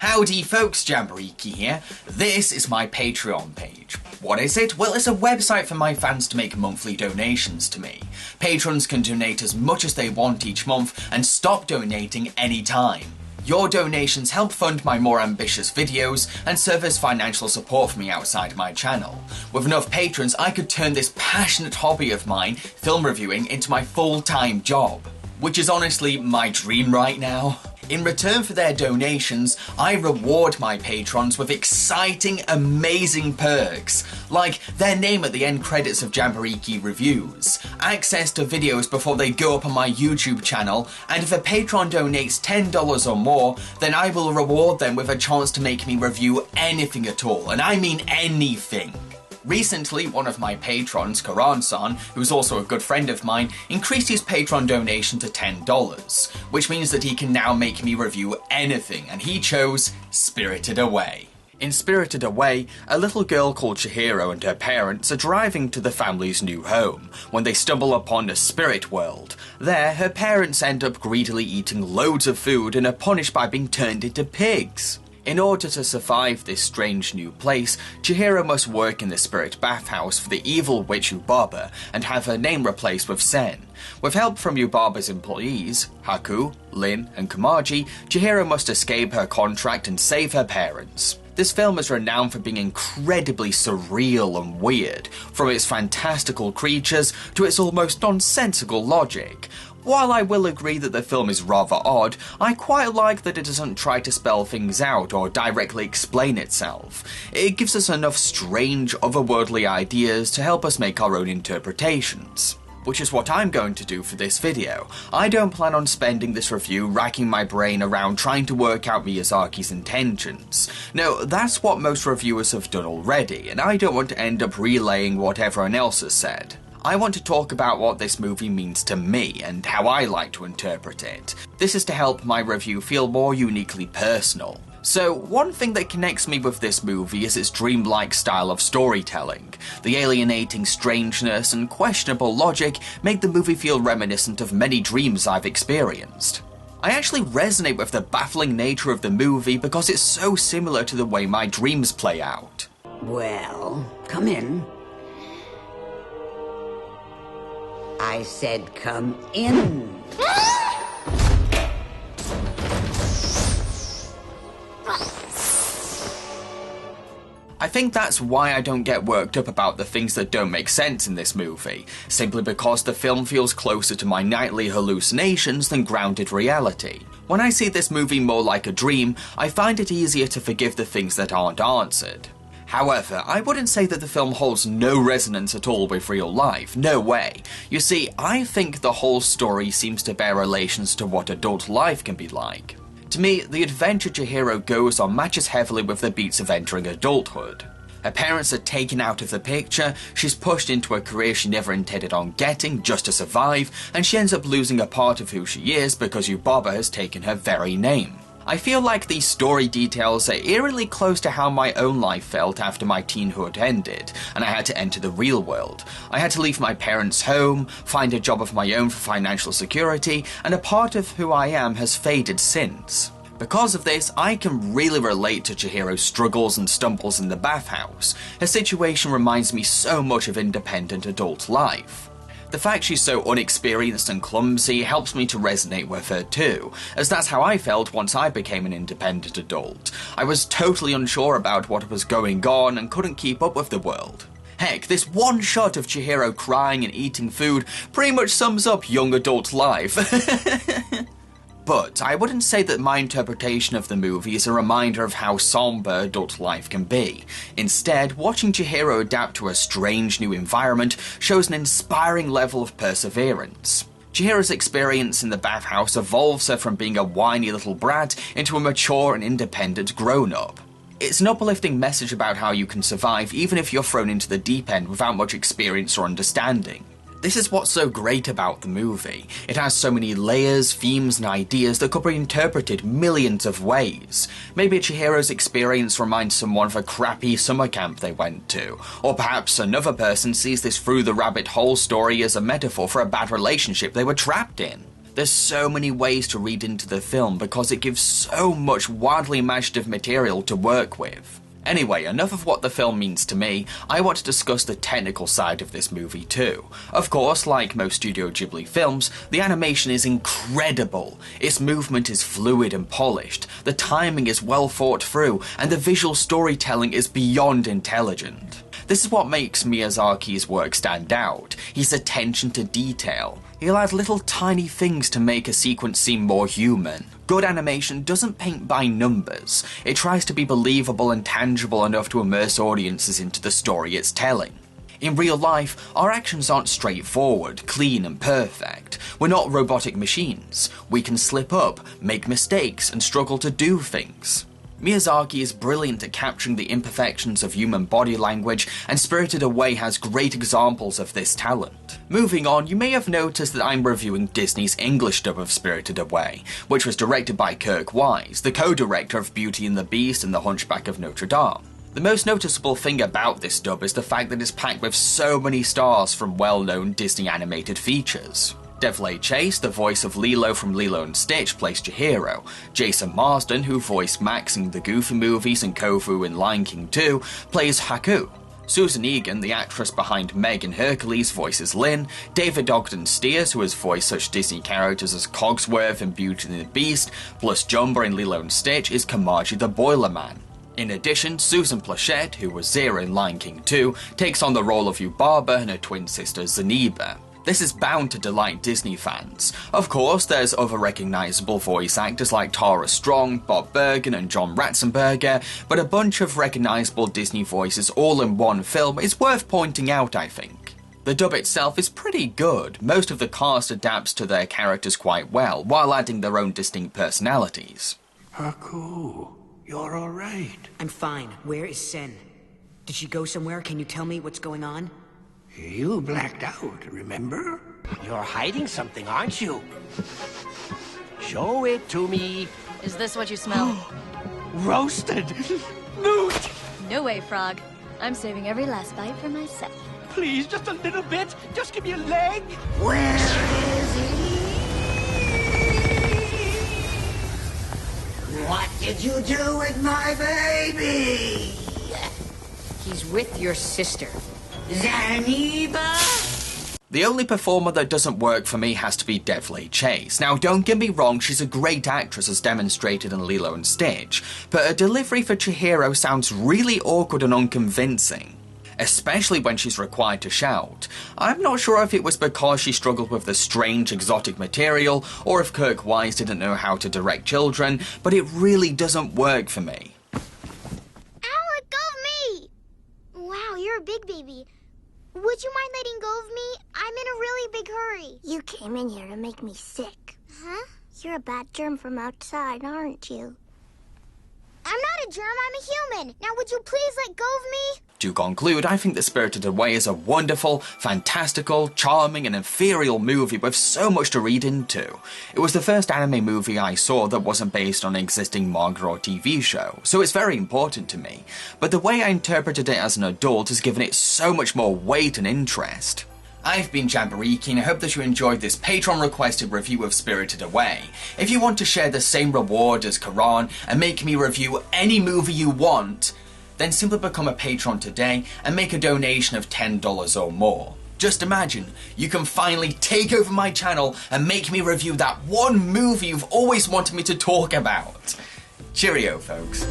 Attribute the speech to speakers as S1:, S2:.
S1: Howdy folks, Jambareeqi here. This is my Patreon page. What is it? Well, it's a website for my fans to make monthly donations to me. Patrons can donate as much as they want each month and stop donating anytime. Your donations help fund my more ambitious videos and serve as financial support for me outside my channel. With enough patrons, I could turn this passionate hobby of mine, film reviewing, into my full-time job. Which is honestly my dream right now. In return for their donations, I reward my patrons with exciting, amazing perks, like their name at the end credits of Jambareeqi reviews, access to videos before they go up on my YouTube channel, and if a patron donates $10 or more, then I will reward them with a chance to make me review anything at all, and I mean anything. Recently, one of my patrons, Karan-san, who's also a good friend of mine, increased his Patreon donation to $10, which means that he can now make me review anything, and he chose Spirited Away. In Spirited Away, a little girl called Chihiro and her parents are driving to the family's new home when they stumble upon a spirit world. There, her parents end up greedily eating loads of food and are punished by being turned into pigs. In order to survive this strange new place, Chihiro must work in the spirit bathhouse for the evil witch Yubaba and have her name replaced with Sen. With help from Yubaba's employees, Haku, Lin, and Kamaji, Chihiro must escape her contract and save her parents. This film is renowned for being incredibly surreal and weird, from its fantastical creatures to its almost nonsensical logic. While I will agree that the film is rather odd, I quite like that it doesn't try to spell things out or directly explain itself. It gives us enough strange, otherworldly ideas to help us make our own interpretations. Which is what I'm going to do for this video. I don't plan on spending this review racking my brain around trying to work out Miyazaki's intentions. No, that's what most reviewers have done already, and I don't want to end up relaying what everyone else has said. I want to talk about what this movie means to me and how I like to interpret it. This is to help my review feel more uniquely personal. So, one thing that connects me with this movie is its dreamlike style of storytelling. The alienating strangeness and questionable logic make the movie feel reminiscent of many dreams I've experienced. I actually resonate with the baffling nature of the movie because it's so similar to the way my dreams play out.
S2: Well, come in. I said come in.
S1: I think that's why I don't get worked up about the things that don't make sense in this movie, simply because the film feels closer to my nightly hallucinations than grounded reality. When I see this movie more like a dream, I find it easier to forgive the things that aren't answered. However, I wouldn't say that the film holds no resonance at all with real life, no way. You see, I think the whole story seems to bear relations to what adult life can be like. To me, the adventure Chihiro goes on matches heavily with the beats of entering adulthood. Her parents are taken out of the picture, she's pushed into a career she never intended on getting just to survive, and she ends up losing a part of who she is because Yubaba has taken her very name. I feel like these story details are eerily close to how my own life felt after my teenhood ended, and I had to enter the real world. I had to leave my parents' home, find a job of my own for financial security, and a part of who I am has faded since. Because of this, I can really relate to Chihiro's struggles and stumbles in the bathhouse. Her situation reminds me so much of independent adult life. The fact she's so unexperienced and clumsy helps me to resonate with her too, as that's how I felt once I became an independent adult. I was totally unsure about what was going on and couldn't keep up with the world. Heck, this one shot of Chihiro crying and eating food pretty much sums up young adult life. But I wouldn't say that my interpretation of the movie is a reminder of how somber adult life can be. Instead, watching Chihiro adapt to a strange new environment shows an inspiring level of perseverance. Chihiro's experience in the bathhouse evolves her from being a whiny little brat into a mature and independent grown-up. It's an uplifting message about how you can survive even if you're thrown into the deep end without much experience or understanding. This is what's so great about the movie. It has so many layers, themes, and ideas that could be interpreted millions of ways. Maybe Chihiro's experience reminds someone of a crappy summer camp they went to, or perhaps another person sees this through the rabbit hole story as a metaphor for a bad relationship they were trapped in. There's so many ways to read into the film because it gives so much wildly imaginative material to work with. Anyway, enough of what the film means to me, I want to discuss the technical side of this movie too. Of course, like most Studio Ghibli films, the animation is incredible. Its movement is fluid and polished, the timing is well thought through, and the visual storytelling is beyond intelligent. This is what makes Miyazaki's work stand out, his attention to detail. He'll add little tiny things to make a sequence seem more human. Good animation doesn't paint by numbers, it tries to be believable and tangible enough to immerse audiences into the story it's telling. In real life, our actions aren't straightforward, clean and perfect. We're not robotic machines. We can slip up, make mistakes, and struggle to do things. Miyazaki is brilliant at capturing the imperfections of human body language, and Spirited Away has great examples of this talent. Moving on, you may have noticed that I'm reviewing Disney's English dub of Spirited Away, which was directed by Kirk Wise, the co-director of Beauty and the Beast and The Hunchback of Notre Dame. The most noticeable thing about this dub is the fact that it's packed with so many stars from well-known Disney animated features. Devlin Chase, the voice of Lilo from Lilo and Stitch, plays Chihiro. Jason Marsden, who voiced Max in the Goofy movies and Kofu in Lion King 2, plays Haku. Susan Egan, the actress behind Meg and Hercules, voices Lin. David Ogden Stiers, who has voiced such Disney characters as Cogsworth in Beauty and the Beast, plus Jumba in Lilo and Stitch, is Kamaji the Boiler Man. In addition, Susan Plachette, who was Zira in Lion King 2, takes on the role of Yubaba and her twin sister Zaniba. This is bound to delight Disney fans. Of course, there's other recognisable voice actors like Tara Strong, Bob Bergen and John Ratzenberger, but a bunch of recognisable Disney voices all in one film is worth pointing out, I think. The dub itself is pretty good. Most of the cast adapts to their characters quite well, while adding their own distinct personalities.
S3: Haku, you're alright.
S4: I'm fine. Where is Sen? Did she go somewhere? Can you tell me what's going on?
S3: You blacked out, remember? You're hiding something, aren't you? Show it to me.
S5: Is this what you smell?
S3: Roasted newt!
S5: No way, Frog. I'm saving every last bite for myself.
S3: Please, just a little bit. Just give me a leg.
S2: Where is he? What did you do with my baby?
S4: He's with your sister.
S2: Zaniba?
S1: The only performer that doesn't work for me has to be Devlin Chase. Now, don't get me wrong, she's a great actress as demonstrated in Lilo and Stitch, but her delivery for Chihiro sounds really awkward and unconvincing, especially when she's required to shout. I'm not sure if it was because she struggled with the strange exotic material, or if Kirk Wise didn't know how to direct children, but it really doesn't work for me.
S6: Ow, let go of me! Wow, you're a big baby. Would you mind letting go of me? I'm in a really big hurry.
S7: You came in here to make me sick.
S6: Huh?
S7: You're a bad germ from outside, aren't you?
S6: I'm not a germ, I'm a human. Now would you please let go of me?
S1: To conclude, I think that Spirited Away is a wonderful, fantastical, charming and ethereal movie with so much to read into. It was the first anime movie I saw that wasn't based on an existing manga or TV show, so it's very important to me, but the way I interpreted it as an adult has given it so much more weight and interest. I've been Jambareeqi and I hope that you enjoyed this Patron requested review of Spirited Away. If you want to share the same reward as Karan and make me review any movie you want, then simply become a patron today and make a donation of $10 or more. Just imagine, you can finally take over my channel and make me review that one movie you've always wanted me to talk about. Cheerio, folks.